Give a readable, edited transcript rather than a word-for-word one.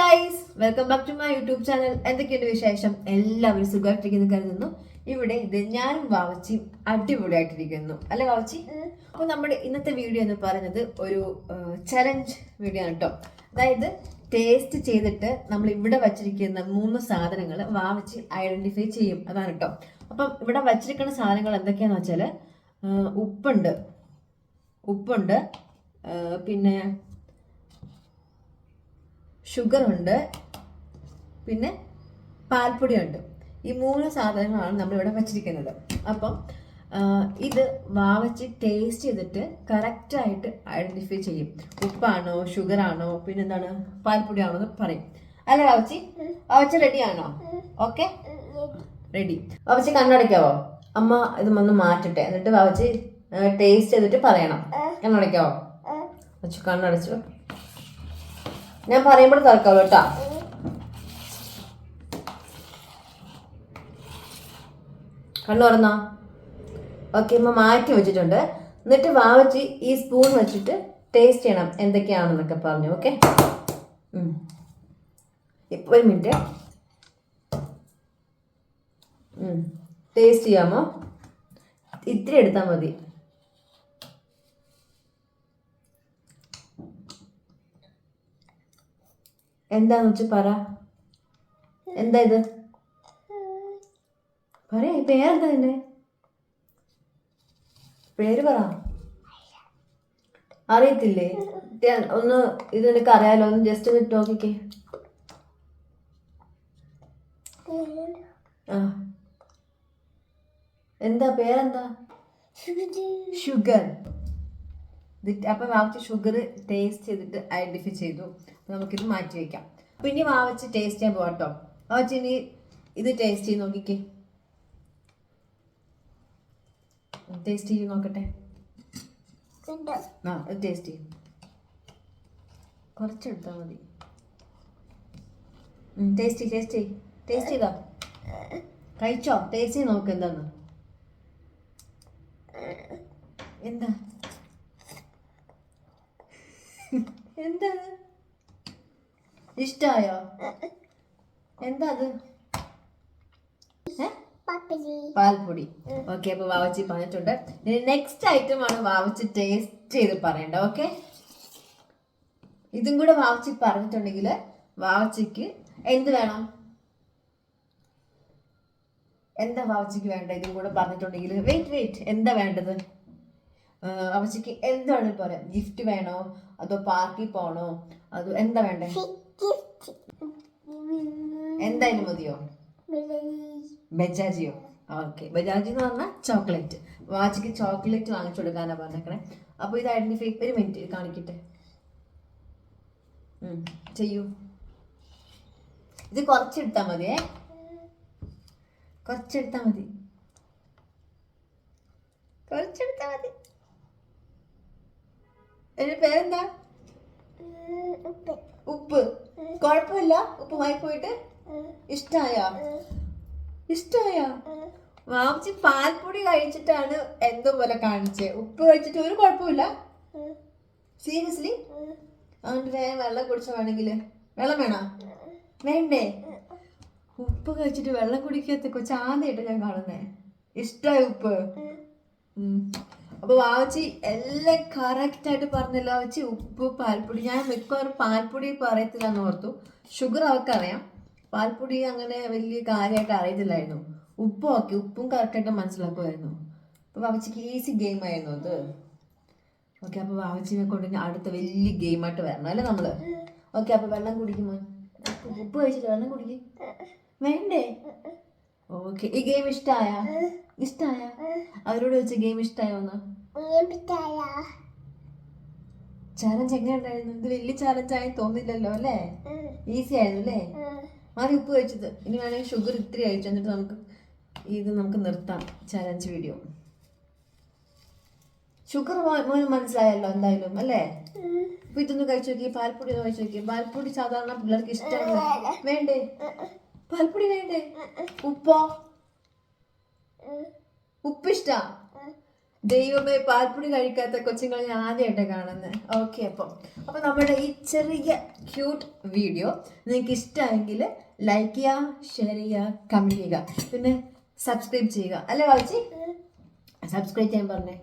Guys, welcome back to my YouTube channel. എന്തൊക്കെയുണ്ട് വിശേഷം? എല്ലാവരും സുഖമായിട്ടിരിക്കുന്നു കരുതുന്നു. ഇവിടെ ഇത് ഞാനും വാവച്ചി അടിപൊളിയായിട്ടിരിക്കുന്നു അല്ലെ വാവച്ചി? അപ്പൊ നമ്മുടെ ഇന്നത്തെ വീഡിയോ എന്ന് പറയുന്നത് ഒരു ചലഞ്ച് വീഡിയോ ആണ് കേട്ടോ. അതായത് ടേസ്റ്റ് ചെയ്തിട്ട് നമ്മൾ ഇവിടെ വച്ചിരിക്കുന്ന 3 സാധനങ്ങൾ വാവച്ചി ഐഡന്റിഫൈ ചെയ്യും. അതാണ് കേട്ടോ. അപ്പം ഇവിടെ വച്ചിരിക്കുന്ന സാധനങ്ങൾ എന്തൊക്കെയാന്ന് വെച്ചാല് ഉപ്പുണ്ട്, പിന്നെ ഷുഗർ ഉണ്ട്, പിന്നെ പാൽപ്പൊടിയുണ്ട്. ഈ 3 സാധനങ്ങളാണ് നമ്മളിവിടെ വച്ചിരിക്കുന്നത്. അപ്പം ഇത് വാവച്ച് ടേസ്റ്റ് ചെയ്തിട്ട് കറക്റ്റായിട്ട് ഐഡന്റിഫൈ ചെയ്യും. ഉപ്പാണോ ഷുഗറാണോ പിന്നെന്താണ് പാൽപ്പൊടിയാണോ എന്ന് പറയും. അല്ല വാവച്ചി റെഡിയാണോ? Okay, ready. വാവച്ചി കണ്ണടയ്ക്കാവോ? അമ്മ ഇത് ഒന്ന് മാറ്റട്ടെ, എന്നിട്ട് വാവച്ചി ടേസ്റ്റ് ചെയ്തിട്ട് പറയണം. കണ്ണടയ്ക്കാവോ? വച്ച് കണ്ണടച്ചു. ഞാൻ പറയുമ്പോൾ തുറക്കാവോ കേട്ടാ. കണ്ണു തുറന്നോ? ഓക്കെ, അമ്മ മാറ്റി വെച്ചിട്ടുണ്ട്. എന്നിട്ട് വാവച്ചി ഈ സ്പൂൺ വെച്ചിട്ട് ടേസ്റ്റ് ചെയ്യണം എന്തൊക്കെയാണെന്നൊക്കെ പറഞ്ഞു. ഓക്കെ, ഇപ്പൊ ഒരു മിനിറ്റ്. ടേസ്റ്റ് ചെയ്യാമോ? ഇത്തിരി എടുത്താൽ മതി. എന്താന്ന് വെച്ച് പറ. എന്താ ഇത്? പറയാ, പേരെന്താ ഇതിന്റെ പേര്? പറ. അറിയത്തില്ലേ? ഒന്ന് ഇത് നിനക്ക് അറിയാലോ, ഒന്ന് ജസ്റ്റ് ഒന്ന് നോക്കിക്കേ. ആ, എന്താ പേരെന്താ? ഷുഗർ. അപ്പൊ വാവച്ച് ഷുഗർ ടേസ്റ്റ് ചെയ്തിട്ട് ഐഡന്റിഫൈ ചെയ്തു. നമുക്കിത് മാറ്റി വെക്കാം. അപ്പൊ ഇനി വാവച്ച് ടേസ്റ്റ് ചെയ്യാൻ പോകട്ടോ. വാവച്ച് ഇനി ഇത് ടേസ്റ്റ് ചെയ്ത് നോക്കിക്കേ. ടേസ്റ്റ് ചെയ്ത് നോക്കട്ടെ. ആ, ഇത് ടേസ്റ്റ് ചെയ്യും. കുറച്ചെടുത്താൽ മതി. ടേസ്റ്റ് ചെയ്തോ? കഴിച്ചോ? ടേസ്റ്റ് ചെയ്ത് നോക്ക്. എന്താന്ന്? എന്താ എന്താണ്? ഇഷ്ടായോ? എന്താ അത്? പാൽപ്പൊടി. ഓക്കെ, അപ്പൊ വാവച്ചി പറഞ്ഞിട്ടുണ്ട്. ഇനി നെക്സ്റ്റ് ഐറ്റം ആണ് വാവച്ചി ടേസ്റ്റ് ചെയ്ത് പറയണ്ട. ഓക്കെ, ഇതും കൂടെ വാവച്ചി പറഞ്ഞിട്ടുണ്ടെങ്കിൽ വാവച്ചിക്ക് എന്ത് വേണം? എന്താ വാവച്ചിക്ക് വേണ്ട? ഇതും കൂടെ പറഞ്ഞിട്ടുണ്ടെങ്കിൽ വെയിറ്റ് എന്താ വേണ്ടത്? അവച്ചിക്ക് എന്താണ് പറയാം? ഗിഫ്റ്റ് വേണോ, അതോ പാർട്ടി പോണോ, അതോ എന്താ വേണ്ടേ? എന്തായാലും മതിയോ? ബജാജിയോ? ഓക്കെ, ബജാജി എന്ന് പറഞ്ഞാൽ ചോക്ലേറ്റ്. വാച്ചിക്ക് ചോക്ലേറ്റ് വാങ്ങിച്ചു കൊടുക്കാനാ പറഞ്ഞേക്കണേ. അപ്പൊ ഇത് ഐഡന്റിഫൈ. ഒരു മിനിറ്റ് കാണിക്കട്ടെ. ചെയ്യൂ. ഇത് കുറച്ചെടുത്താ മതിയേ, കുറച്ചെടുത്താ മതി. എന്റെ പേരെന്താ? ഉപ്പ്. കുഴപ്പമില്ല, ഉപ്പുമായി പോയിട്ട്. ഇഷ്ടായോ? വാവച്ചി പാൽപ്പൊടി കഴിച്ചിട്ടാണ് എന്തോ പോലെ കാണിച്ചേ. ഉപ്പ് കഴിച്ചിട്ട് ഒരു കുഴപ്പമില്ല. സീരിയസ്ലി? അതുകൊണ്ട് വേഗം വെള്ളം കുടിച്ച വേണമെങ്കിൽ. വെള്ളം വേണോ? വേണ്ടേ? ഉപ്പ് കഴിച്ചിട്ട് വെള്ളം കുടിക്കാത്ത കൊച്ചാദ്യമായിട്ട് ഞാൻ കാണുന്നേ. ഇഷ്ടായി ഉപ്പ്? അപ്പൊ വാവച്ചി എല്ലാം കറക്റ്റ് ആയിട്ട് പറഞ്ഞല്ലോ. വാവച്ചി ഉപ്പ് പാൽപ്പൊടി. ഞാൻ മിക്കവാറും പാൽപ്പൊടി പറയത്തില്ല എന്ന് ഓർത്തു. ഷുഗർ അവക്കറിയാം, പാൽപ്പൊടി അങ്ങനെ വലിയ കാര്യമായിട്ട് അറിയത്തില്ലായിരുന്നു. ഉപ്പും ഓക്കെ, ഉപ്പും കറക്റ്റായിട്ട് മനസ്സിലാക്കുമായിരുന്നു. അപ്പൊ വാവച്ചിക്ക് ഈസി ഗെയിം ആയിരുന്നു അത്. ഓക്കെ, അപ്പൊ വാവച്ചിനെ കൊണ്ട് അടുത്ത വലിയ ഗെയിമായിട്ട് വരണം അല്ലേ നമ്മള്? ഓക്കെ, അപ്പൊ വെള്ളം കുടിക്കുമോ? ഉപ്പ് കഴിച്ചിട്ട് വെള്ളം കുടിക്കും. വേണ്ടേ? ഓക്കെ, ഈ ഗെയിം ഇഷ്ടായ? അവരോട് വെച്ച ഗെയിം ഇഷ്ടായോന്ന്? ചാലഞ്ച് എങ്ങനെ ഉണ്ടായിരുന്നു? ഇത് വലിയ ചാലഞ്ച് ആയി തോന്നില്ലല്ലോ അല്ലേ? ഈസി ആയിരുന്നു അല്ലേ? ആദ്യം ഉപ്പ് കഴിച്ചത്. ഇനി വേണമെങ്കിൽ ഷുഗർ ഇത്തിരി കഴിച്ചു, എന്നിട്ട് നമുക്ക് നിർത്താം ചാലഞ്ച് വീഡിയോ. ഷുഗർ മനസ്സിലായല്ലോ എന്തായാലും അല്ലേ? അപ്പൊ ഇതൊന്ന് കഴിച്ചു നോക്കി. പാൽപ്പൊടി ഒന്ന് കഴിച്ചു നോക്കി. പാൽപ്പൊടി സാധാരണ പിള്ളേർക്ക് ഇഷ്ടമാണ്. വേണ്ടേ? പാൽപ്പൊടി വേണ്ടേ? ഉപ്പോ? ഉപ്പ് ഇഷ്ടാ? ദൈവമേ, പാൽപ്പൊടി കഴിക്കാത്ത കൊച്ചുങ്ങൾ ഞാൻ ആദ്യമായിട്ടാണ് കാണുന്നത്. ഓക്കെ, അപ്പോൾ നമ്മുടെ ഈ ചെറിയ ക്യൂട്ട് വീഡിയോ നിങ്ങൾക്ക് ഇഷ്ടമായെങ്കിൽ ലൈക്ക് ചെയ്യുക, ഷെയർ ചെയ്യുക, കമൻറ്റ് ചെയ്യുക, പിന്നെ സബ്സ്ക്രൈബ് ചെയ്യുക. അല്ലേ വാച്ചി? സബ്സ്ക്രൈബ് ചെയ്യാൻ പറഞ്ഞേ.